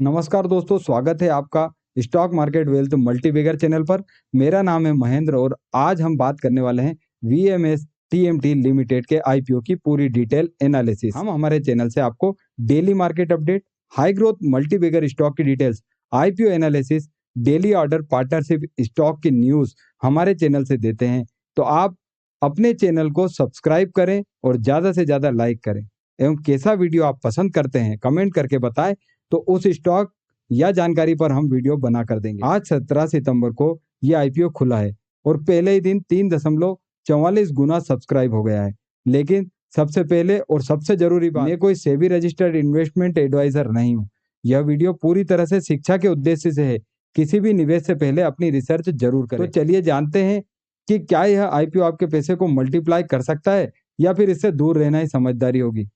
नमस्कार दोस्तों, स्वागत है आपका stock market wealth multibagger channel पर। मेरा नाम है महेंद्र और आज हम बात करने वाले हैं वीएमएस टीएमटी लिमिटेड के आईपीओ की पूरी डिटेल एनालिसिस। हम हमारे चैनल से आपको daily market update, high growth multibagger stock की details, IPO analysis, daily order, partnership stock की न्यूज हमारे चैनल से देते हैं। तो आप अपने चैनल को सब्सक्राइब करें और ज्यादा से ज्यादा लाइक करें एवं कैसा वीडियो आप पसंद करते हैं कमेंट करके बताएं, तो उस स्टॉक या जानकारी पर हम वीडियो बना कर देंगे। आज 17 सितंबर को यह आईपीओ खुला है और पहले ही दिन 3.44 गुना सब्सक्राइब हो गया है। लेकिन सबसे पहले और सबसे जरूरी बात, मैं कोई सेबी रजिस्टर्ड इन्वेस्टमेंट एडवाइजर नहीं हूं। यह वीडियो पूरी तरह से शिक्षा के उद्देश्य से है। किसी भी निवेश से पहले अपनी रिसर्च जरूर करें। तो चलिए जानते हैं कि क्या यह आईपीओ आपके पैसे को मल्टीप्लाई कर सकता है या फिर इससे दूर रहना ही समझदारी होगी।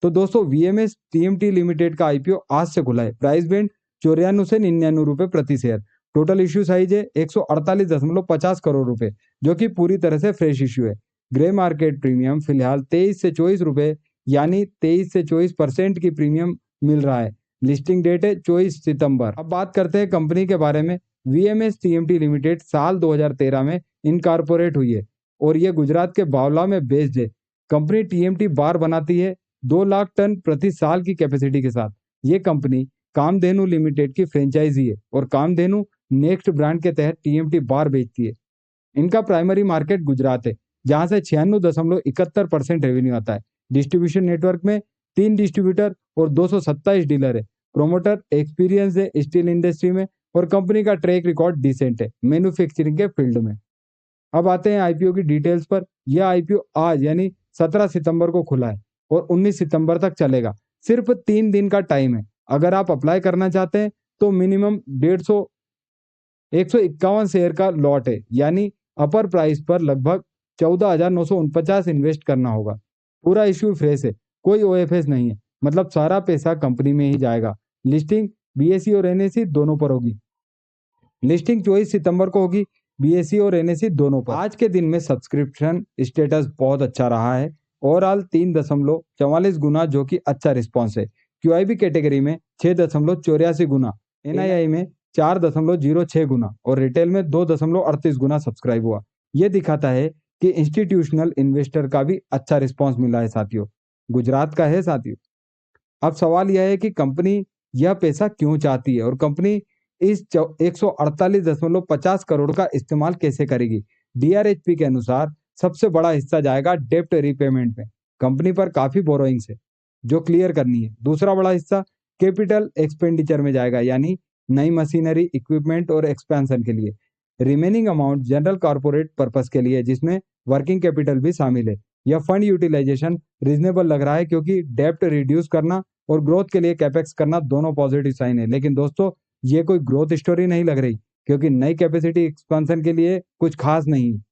तो दोस्तों, वीएमएस टीएमटी लिमिटेड का आईपीओ आज से खुला है। प्राइस बैंड 94 से 99 रुपए प्रति शेयर। टोटल इश्यू साइज है 148.50 करोड़ रुपए, जो कि पूरी तरह से फ्रेश इश्यू है। ग्रे मार्केट प्रीमियम फिलहाल 23 से 24 रुपए यानी 23 से 24% की प्रीमियम मिल रहा है। लिस्टिंग डेट है 24 सितंबर। अब बात करते हैं कंपनी के बारे में। वीएमएस टीएमटी लिमिटेड साल 2013 में इनकॉर्पोरेट हुई है और यह गुजरात के बावला में बेस्ड है। कंपनी टीएमटी बार बनाती है 2 लाख टन प्रति साल की कैपेसिटी के साथ। ये कंपनी कामधेनु लिमिटेड की फ्रेंचाइजी है और कामधेनु नेक्स्ट ब्रांड के तहत टीएमटी बार बेचती है। इनका प्राइमरी मार्केट गुजरात है, जहां से 96.71% रेवेन्यू आता है। डिस्ट्रीब्यूशन नेटवर्क में 3 डिस्ट्रीब्यूटर और 227 डीलर है। प्रोमोटर एक्सपीरियंस है स्टील इंडस्ट्री में और कंपनी का ट्रैक रिकॉर्ड डिसेंट है मैन्युफैक्चरिंग के फील्ड में। अब आते हैं आईपीओ की डिटेल्स पर। यह आईपीओ आज यानी 17 सितंबर को खुला है और 19 सितंबर तक चलेगा। सिर्फ 3 दिन का टाइम है। अगर आप अप्लाई करना चाहते हैं तो मिनिमम 151 शेयर का लॉट है, यानी अपर प्राइस पर लगभग 14,949 इन्वेस्ट करना होगा। पूरा इश्यू फ्रेश है, कोई ओएफएस नहीं है, मतलब सारा पैसा कंपनी में ही जाएगा। लिस्टिंग बीएसई और एनएसई दोनों पर होगी। लिस्टिंग 24 सितंबर को होगी, बीएसई और एनएसई दोनों पर। आज के दिन में सब्सक्रिप्शन स्टेटस बहुत अच्छा रहा है। ओवरऑल 3.44 गुना, जो कि अच्छा रिस्पॉन्स है। क्यूआईबी कैटेगरी में 6.84 गुना, एनआईआई में 4.06 गुना और रिटेल में 2.38 गुना सब्सक्राइब हुआ। यह दिखाता है कि इंस्टीट्यूशनल इन्वेस्टर का भी अच्छा रिस्पॉन्स मिला है साथियों। गुजरात का है साथियों। अब सवाल यह है कि कंपनी यह पैसा क्यों चाहती है और कंपनी इस 148.50 करोड़ का इस्तेमाल कैसे करेगी। डीआरएचपी के अनुसार सबसे बड़ा हिस्सा जाएगा डेप्ट रीपेमेंट में। कंपनी पर काफी बोरोइंग्स है जो क्लियर करनी है। दूसरा बड़ा हिस्सा कैपिटल एक्सपेंडिचर में जाएगा, यानी नई मशीनरी, इक्विपमेंट और एक्सपेंशन के लिए। Remaining amount general corporate purpose के लिए, जिसमें वर्किंग कैपिटल भी शामिल है। यह फंड यूटिलाइजेशन रीजनेबल लग रहा है क्योंकि डेप्ट रिड्यूस करना और ग्रोथ के लिए कैपेक्स करना दोनों पॉजिटिव साइन है। लेकिन दोस्तों, ये कोई ग्रोथ स्टोरी नहीं लग रही क्योंकि नई कैपेसिटी एक्सपेंशन के लिए कुछ खास नहीं है।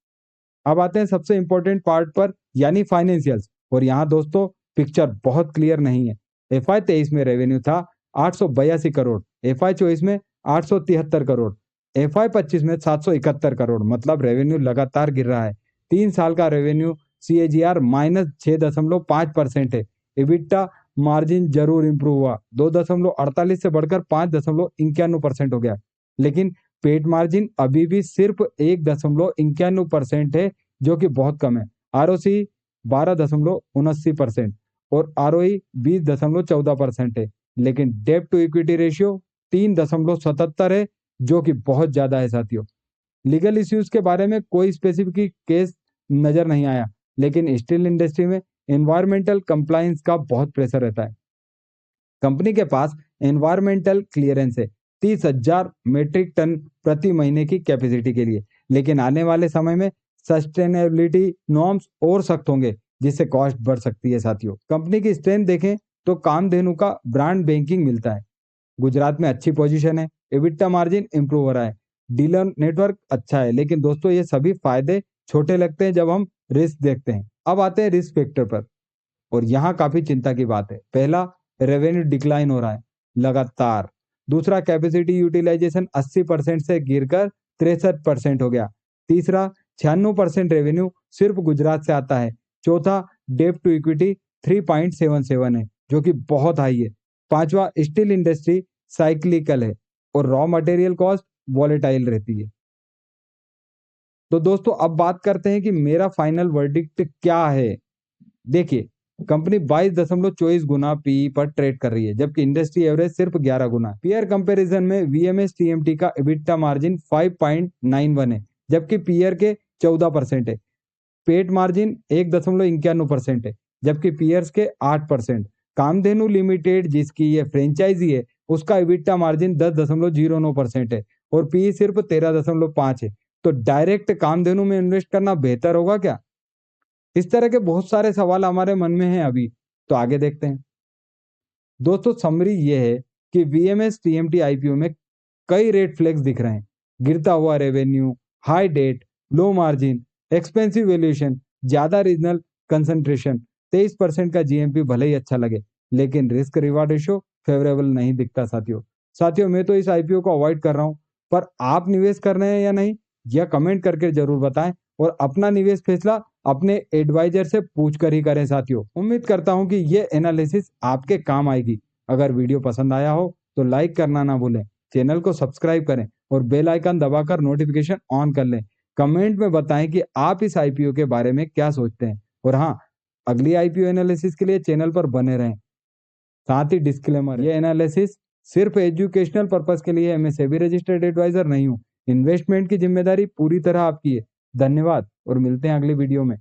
अब आते हैं सबसे इंपॉर्टेंट पार्ट पर, यानी फाइनेंशियल्स। और यहाँ दोस्तों पिक्चर बहुत क्लियर नहीं है। एफआई 23 में रेवेन्यू था 882 करोड़, एफआई 24 में 873 करोड़, एफआई 25 में 771 करोड़। मतलब रेवेन्यू लगातार गिर रहा है। 3 साल का रेवेन्यू CAGR -6.5% है। इबिटा मार्जिन जरूर इंप्रूव हुआ, 2.48 से बढ़कर 5.91% हो गया। लेकिन पेट मार्जिन अभी भी सिर्फ 1.91% है, जो कि बहुत कम है। आरओसी 12.79% और आरओई 20.14% है। लेकिन डेट टू इक्विटी रेशियो 3.77 है, जो कि बहुत ज्यादा है साथियों। लीगल इश्यूज के बारे में कोई स्पेसिफिक केस नजर नहीं आया, लेकिन स्टील इंडस्ट्री में एनवायरमेंटल कंप्लायंस का बहुत प्रेशर रहता है। कंपनी के पास एनवायरमेंटल क्लियरेंस है 30,000 मेट्रिक टन प्रति महीने की कैपेसिटी के लिए। लेकिन आने वाले समय में सस्टेनेबिलिटी नॉर्म्स और सख्त होंगे, जिससे कॉस्ट बढ़ सकती है साथियों। कंपनी की स्ट्रेंथ देखें तो कामधेनु का ब्रांड बैंकिंग मिलता है, गुजरात में अच्छी पोजीशन है, एबिटा मार्जिन इंप्रूव हो रहा है, डीलर नेटवर्क अच्छा है। लेकिन दोस्तों, ये सभी फायदे छोटे लगते हैं जब हम रिस्क देखते हैं। अब आते हैं रिस्क फैक्टर पर, और यहाँ काफी चिंता की बात है। पहला, रेवेन्यू डिक्लाइन हो रहा है लगातार। दूसरा, कैपेसिटी यूटिलाइजेशन 80% से गिरकर 63% हो गया। तीसरा, 96% रेवेन्यू सिर्फ गुजरात से आता है। चौथा, डेट टू इक्विटी 3.77 है, जो कि बहुत हाई है। पांचवा, स्टील इंडस्ट्री साइक्लिकल है और रॉ मटेरियल कॉस्ट वॉलेटाइल रहती है। तो दोस्तों अब बात करते हैं कि मेरा फाइनल वर्डिक्ट क्या है। देखिए, कंपनी 22.24 गुना पी पर ट्रेड कर रही है, जबकि इंडस्ट्री एवरेज सिर्फ 11 गुना। पीयर कंपैरिजन में वीएमएस टीएमटी का EBITDA मार्जिन 5.91 है, जबकि पीयर के 14% है। पेट मार्जिन 1.91% है, जबकि पीयर्स के 8%। कामधेनु लिमिटेड जिसकी ये फ्रेंचाइजी है, उसका EBITDA मार्जिन 10.09% है और पी सिर्फ 13.5 है। तो डायरेक्ट कामधेनु में इन्वेस्ट करना बेहतर होगा क्या? इस तरह के बहुत सारे सवाल हमारे मन में हैं अभी, तो आगे देखते हैं। दोस्तों समरी ये है कि वीएमएस टीएमटी आईपीओ में कई रेड फ्लैग्स दिख रहे हैं। गिरता हुआ revenue, high debt, low margin, expensive valuation, ज्यादा रीजनल कंसंट्रेशन। 23% का जीएमपी भले ही अच्छा लगे, लेकिन रिस्क रिवार्ड रेशो फेवरेबल नहीं दिखता साथियों मैं तो इस आईपीओ को अवॉइड कर रहा हूं, पर आप निवेश कर रहे हैं या नहीं, यह कमेंट करके जरूर बताएं और अपना निवेश फैसला अपने एडवाइजर से पूछकर ही करें साथियों। उम्मीद करता हूं कि ये एनालिसिस आपके काम आएगी। अगर वीडियो पसंद आया हो तो लाइक करना ना भूलें, चैनल को सब्सक्राइब करें और बेल आइकन दबाकर नोटिफिकेशन ऑन कर लें। कमेंट में बताएं कि आप इस आईपीओ के बारे में क्या सोचते हैं और हाँ, अगली आईपीओ एनालिसिस के लिए चैनल पर बने रहें। साथ ही डिस्क्लेमर, ये एनालिसिस सिर्फ एजुकेशनल पर्पस के लिए है। मैं सेबी रजिस्टर्ड एडवाइजर नहीं हूँ। इन्वेस्टमेंट की जिम्मेदारी पूरी तरह आपकी है। धन्यवाद और मिलते हैं अगली वीडियो में।